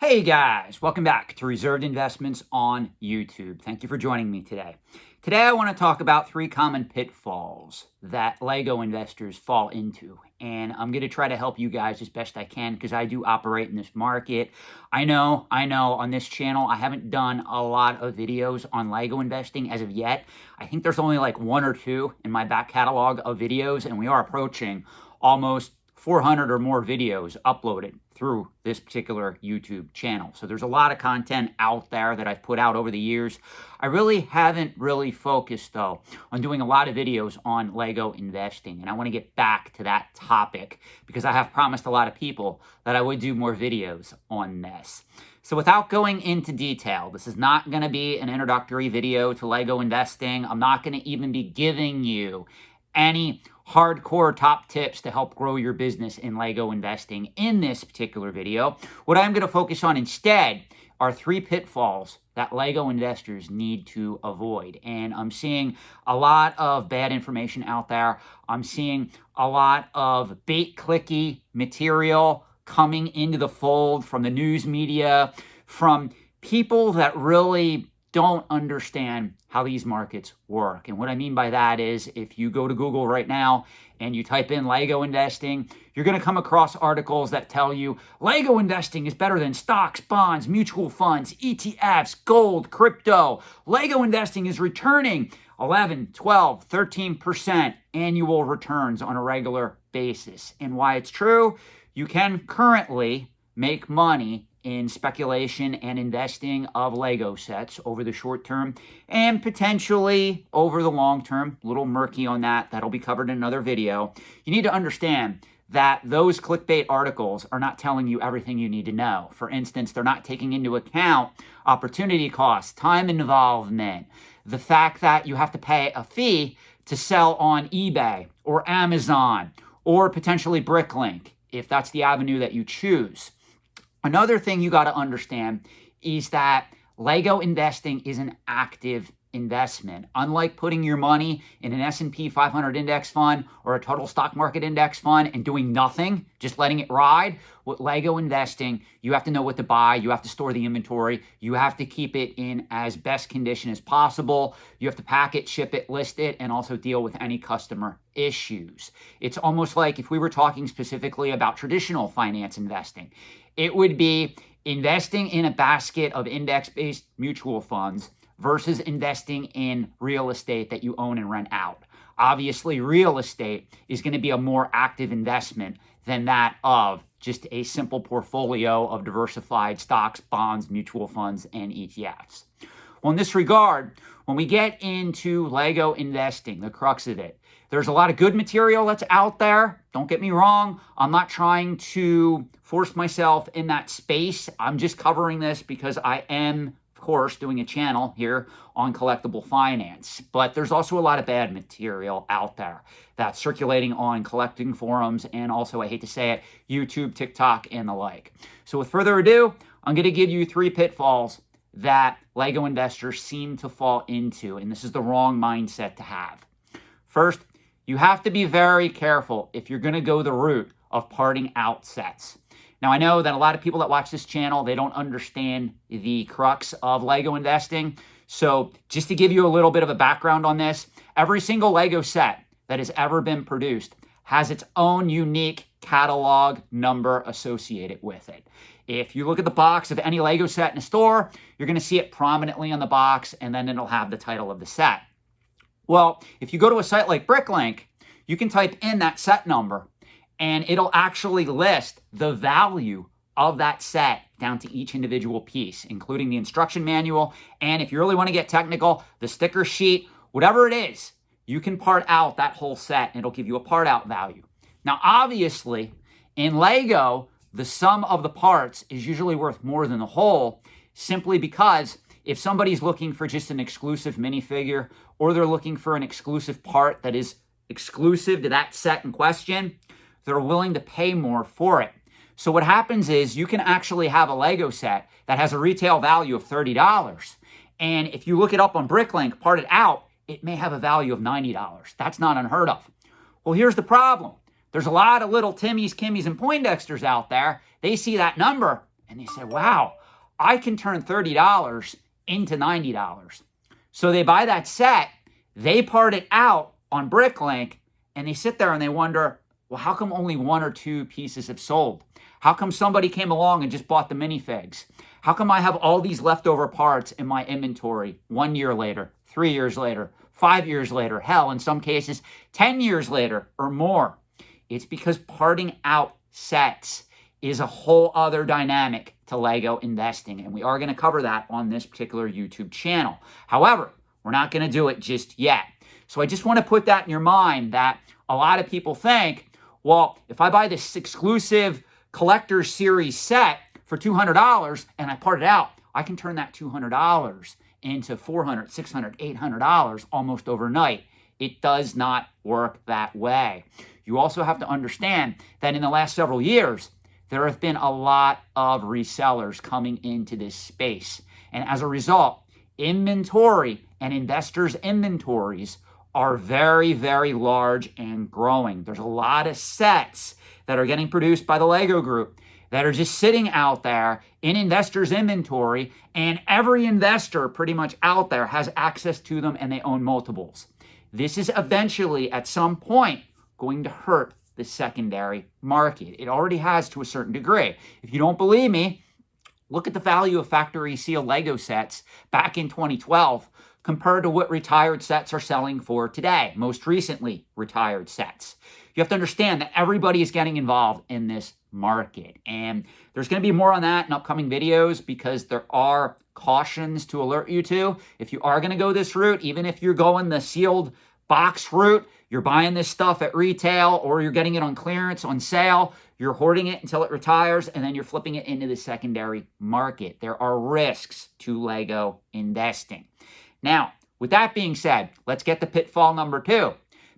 Hey guys, welcome back to Reserved Investments on YouTube. Thank you for joining me today. Today I want to talk about 3 common pitfalls that Lego investors fall into. And I'm going to try to help you guys as best I can because I do operate in this market. I know on this channel I haven't done a lot of videos on Lego investing as of yet. I think there's only like 1 or 2 in my back catalog of videos, and we are approaching almost 400 or more videos uploaded through this particular YouTube channel. So there's a lot of content out there that I've put out over the years. I really haven't focused though on doing a lot of videos on Lego investing, and I want to get back to that topic because I have promised a lot of people that I would do more videos on this. So without going into detail, this is not going to be an introductory video to Lego investing. I'm not going to even be giving you any hardcore top tips to help grow your business in Lego investing in this particular video. What I'm going to focus on instead are 3 pitfalls that Lego investors need to avoid. And I'm seeing a lot of bad information out there. I'm seeing a lot of bait clicky material coming into the fold from the news media, from people that really don't understand how these markets work. And what I mean by that is if you go to Google right now and you type in Lego investing, you're going to come across articles that tell you Lego investing is better than stocks, bonds, mutual funds, ETFs, gold, crypto. Lego investing is returning 11, 12, 13% annual returns on a regular basis. And why it's true, you can currently make money in speculation and investing of Lego sets over the short term and potentially over the long term. A little murky on that. That'll be covered in another video. You need to understand that those clickbait articles are not telling you everything you need to know. For instance, they're not taking into account opportunity costs, time involvement, the fact that you have to pay a fee to sell on eBay or Amazon or potentially Bricklink, if that's the avenue that you choose. Another thing you got to understand is that Lego investing is an active investment. Unlike putting your money in an S&P 500 index fund or a total stock market index fund and doing nothing, just letting it ride, with Lego investing, you have to know what to buy, you have to store the inventory, you have to keep it in as best condition as possible, you have to pack it, ship it, list it, and also deal with any customer issues. It's almost like if we were talking specifically about traditional finance investing, it would be investing in a basket of index-based mutual funds versus investing in real estate that you own and rent out. Obviously, real estate is going to be a more active investment than that of just a simple portfolio of diversified stocks, bonds, mutual funds, and ETFs. Well, in this regard, when we get into Lego investing, the crux of it, there's a lot of good material that's out there. Don't get me wrong. I'm not trying to force myself in that space. I'm just covering this because I am, of course, doing a channel here on collectible finance. But there's also a lot of bad material out there that's circulating on collecting forums and also, I hate to say it, YouTube, TikTok, and the like. So with further ado, I'm going to give you 3 pitfalls that Lego investors seem to fall into, and this is the wrong mindset to have. First, you have to be very careful if you're going to go the route of parting out sets. Now, I know that a lot of people that watch this channel, they don't understand the crux of Lego investing. So just to give you a little bit of a background on this, every single Lego set that has ever been produced has its own unique catalog number associated with it. If you look at the box of any Lego set in a store, you're going to see it prominently on the box, and then it'll have the title of the set. Well, if you go to a site like Bricklink, you can type in that set number, and it'll actually list the value of that set down to each individual piece, including the instruction manual, and if you really want to get technical, the sticker sheet, whatever it is, you can part out that whole set, and it'll give you a part out value. Now, obviously, in Lego, the sum of the parts is usually worth more than the whole, simply because if somebody's looking for just an exclusive minifigure or they're looking for an exclusive part that is exclusive to that set in question, they're willing to pay more for it. So what happens is you can actually have a Lego set that has a retail value of $30. And if you look it up on Bricklink, parted out, it may have a value of $90. That's not unheard of. Well, here's the problem. There's a lot of little Timmies, Kimmies, and Poindexters out there. They see that number And they said, wow, I can turn $30 into $90. So they buy that set, they part it out on Bricklink, and they sit there and they wonder, well, how come only one or two pieces have sold? How come somebody came along and just bought the minifigs? How come I have all these leftover parts in my inventory 1 year later, 3 years later, 5 years later, hell, in some cases, 10 years later or more? It's because parting out sets is a whole other dynamic to Lego investing, and we are going to cover that on this particular YouTube channel. However, we're not going to do it just yet. So I just want to put that in your mind that a lot of people think, well, if I buy this exclusive collector series set for $200 and I part it out, I can turn that $200 into $400, $600, $800 almost overnight. It does not work that way. You also have to understand that in the last several years, there have been a lot of resellers coming into this space. And as a result, inventory and investors' inventories are very, very large and growing. There's a lot of sets that are getting produced by the Lego Group that are just sitting out there in investors' inventory, and every investor pretty much out there has access to them and they own multiples. This is eventually, at some point, going to hurt the secondary market. It already has to a certain degree. If you don't believe me, look at the value of factory sealed Lego sets back in 2012 compared to what retired sets are selling for today, most recently retired sets. You have to understand that everybody is getting involved in this market, and there's going to be more on that in upcoming videos because there are cautions to alert you to. If you are going to go this route, even if you're going the sealed box route, you're buying this stuff at retail or you're getting it on clearance, on sale, you're hoarding it until it retires, and then you're flipping it into the secondary market. There are risks to Lego investing. Now, with that being said, let's get to pitfall number 2.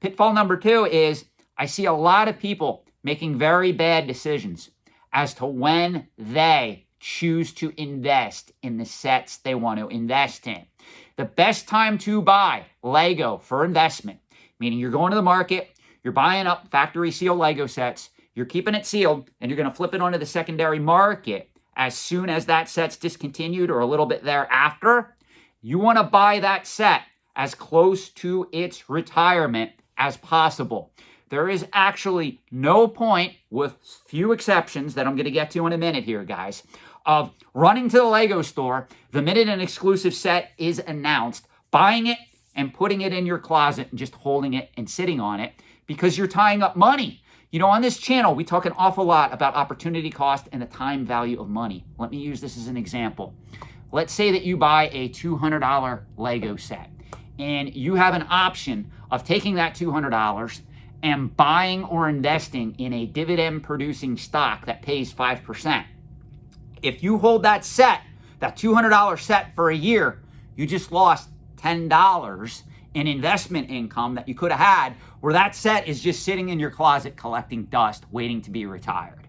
Pitfall number 2 is I see a lot of people making very bad decisions as to when they choose to invest in the sets they want to invest in. The best time to buy Lego for investment, meaning you're going to the market, you're buying up factory sealed Lego sets, you're keeping it sealed, and you're going to flip it onto the secondary market as soon as that set's discontinued or a little bit thereafter. You want to buy that set as close to its retirement as possible. There is actually no point, with few exceptions that I'm going to get to in a minute here, guys, of running to the Lego store the minute an exclusive set is announced, buying it and putting it in your closet and just holding it and sitting on it because you're tying up money. You know, on this channel, we talk an awful lot about opportunity cost and the time value of money. Let me use this as an example. Let's say that you buy a $200 Lego set and you have an option of taking that $200 and buying or investing in a dividend-producing stock that pays 5%. If you hold that set, that $200 set for a year, you just lost $10 in investment income that you could have had, where that set is just sitting in your closet collecting dust, waiting to be retired.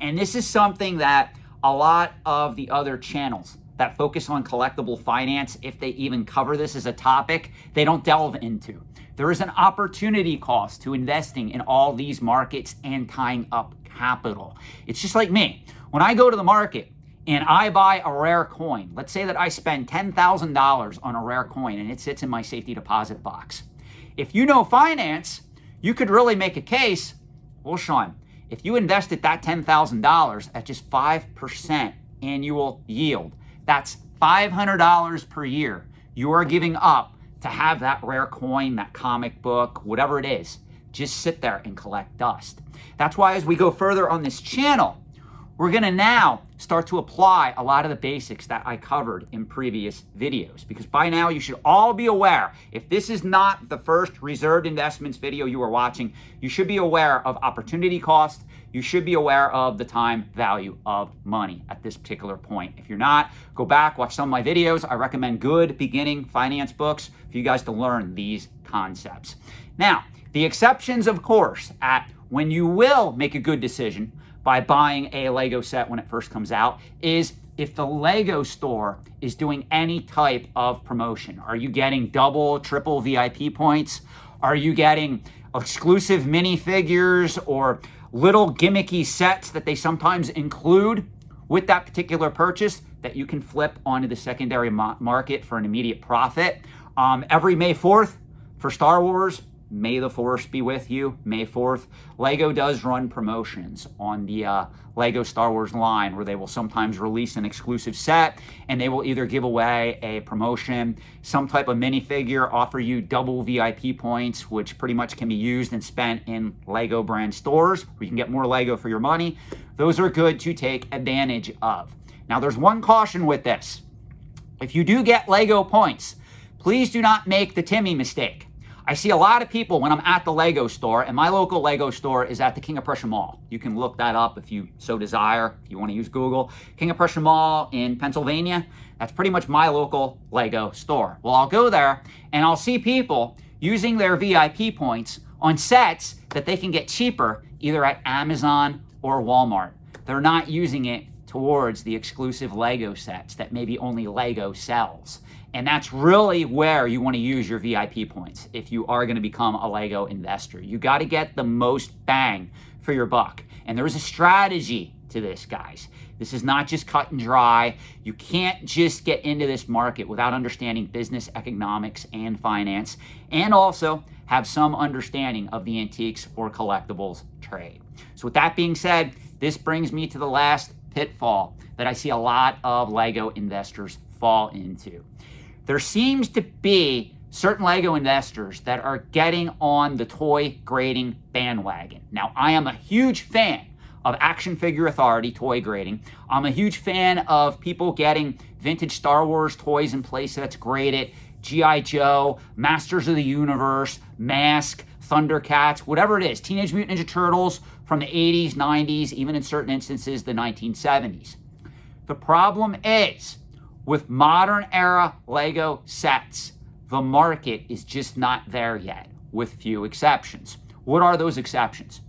And this is something that a lot of the other channels that focus on collectible finance, if they even cover this as a topic, they don't delve into. There is an opportunity cost to investing in all these markets and tying up capital. It's just like me. When I go to the market and I buy a rare coin, let's say that I spend $10,000 on a rare coin and it sits in my safety deposit box. If you know finance, you could really make a case, well, Sean, if you invested that $10,000 at just 5% annual yield, that's $500 per year you are giving up to have that rare coin, that comic book, whatever it is, just sit there and collect dust. That's why as we go further on this channel, we're going to now start to apply a lot of the basics that I covered in previous videos, because by now you should all be aware, if this is not the first reserved investments video you are watching, you should be aware of opportunity cost. You should be aware of the time value of money at this particular point. If you're not, go back, watch some of my videos. I recommend good beginning finance books for you guys to learn these concepts. Now, the exceptions, of course, at when you will make a good decision by buying a Lego set when it first comes out is if the Lego store is doing any type of promotion. Are you getting double, triple VIP points? Are you getting exclusive minifigures or little gimmicky sets that they sometimes include with that particular purchase that you can flip onto the secondary market for an immediate profit. Every May 4th for Star Wars, may the Force be with you, May 4th, Lego does run promotions on the Lego Star Wars line where they will sometimes release an exclusive set and they will either give away a promotion, some type of minifigure, offer you double VIP points, which pretty much can be used and spent in Lego brand stores where you can get more Lego for your money. Those are good to take advantage of. Now, there's one caution with this. If you do get Lego points, please do not make the Timmy mistake. I see a lot of people when I'm at the Lego store, and my local Lego store is at the King of Prussia Mall. You can look that up if you so desire, if you want to use Google. King of Prussia Mall in Pennsylvania, that's pretty much my local Lego store. Well, I'll go there and I'll see people using their VIP points on sets that they can get cheaper either at Amazon or Walmart. They're not using it towards the exclusive Lego sets that maybe only Lego sells. And that's really where you want to use your VIP points if you are going to become a Lego investor. You got to get the most bang for your buck. And there is a strategy to this, guys. This is not just cut and dry. You can't just get into this market without understanding business, economics, and finance, and also have some understanding of the antiques or collectibles trade. So with that being said, this brings me to the last pitfall that I see a lot of Lego investors fall into. There seems to be certain Lego investors that are getting on the toy grading bandwagon. Now, I am a huge fan of Action Figure Authority toy grading. I'm a huge fan of people getting vintage Star Wars toys and play sets graded, G.I. Joe, Masters of the Universe, Mask, Thundercats, whatever it is, Teenage Mutant Ninja Turtles from the 80s, 90s, even in certain instances, the 1970s. The problem is, with modern era Lego sets, the market is just not there yet, with few exceptions. What are those exceptions?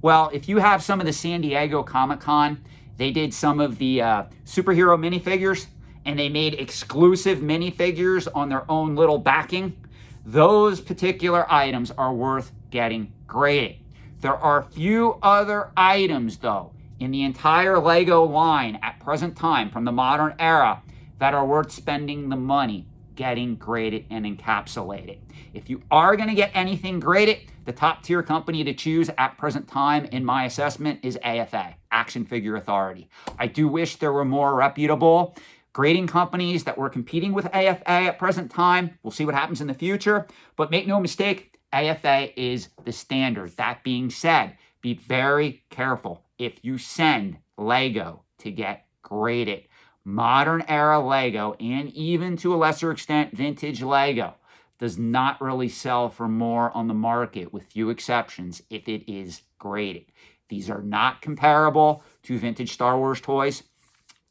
Well, if you have some of the San Diego Comic-Con, they did some of the superhero minifigures, and they made exclusive minifigures on their own little backing. Those particular items are worth getting graded. There are few other items, though, in the entire Lego line at present time from the modern era that are worth spending the money getting graded and encapsulated. If you are going to get anything graded, the top tier company to choose at present time, in my assessment, is AFA, Action Figure Authority. I do wish there were more reputable grading companies that were competing with AFA at present time. We'll see what happens in the future, but make no mistake, AFA is the standard. That being said, be very careful if you send Lego to get graded. Modern era Lego, and even to a lesser extent vintage Lego, does not really sell for more on the market, with few exceptions, if it is graded. These are not comparable to vintage Star Wars toys.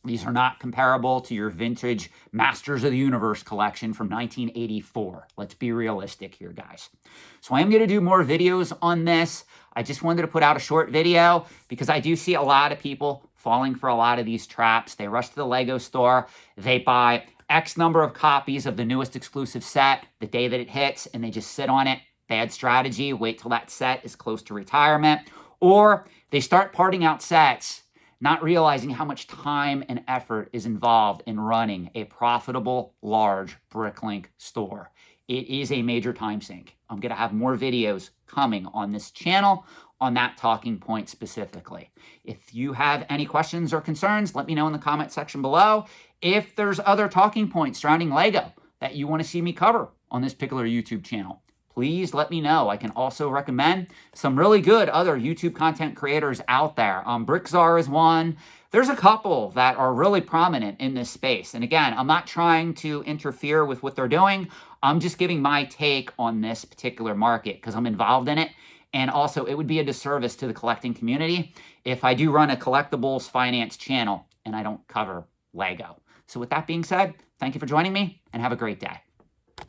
These are not comparable to your vintage Masters of the Universe collection from 1984. Let's be realistic here, guys. So I am going to do more videos on this. I just wanted to put out a short video because I do see a lot of people falling for a lot of these traps. They rush to the Lego store, they buy X number of copies of the newest exclusive set the day that it hits, and they just sit on it. Bad strategy. Wait till that set is close to retirement. Or they start parting out sets, not realizing how much time and effort is involved in running a profitable, large Bricklink store. It is a major time sink. I'm going to have more videos coming on this channel on that talking point specifically. If you have any questions or concerns, let me know in the comment section below. If there's other talking points surrounding Lego that you want to see me cover on this particular YouTube channel, please let me know. I can also recommend some really good other YouTube content creators out there. Brickzar is one. There's a couple that are really prominent in this space. And again, I'm not trying to interfere with what they're doing. I'm just giving my take on this particular market because I'm involved in it. And also, it would be a disservice to the collecting community if I do run a collectibles finance channel and I don't cover Lego. So with that being said, thank you for joining me and have a great day.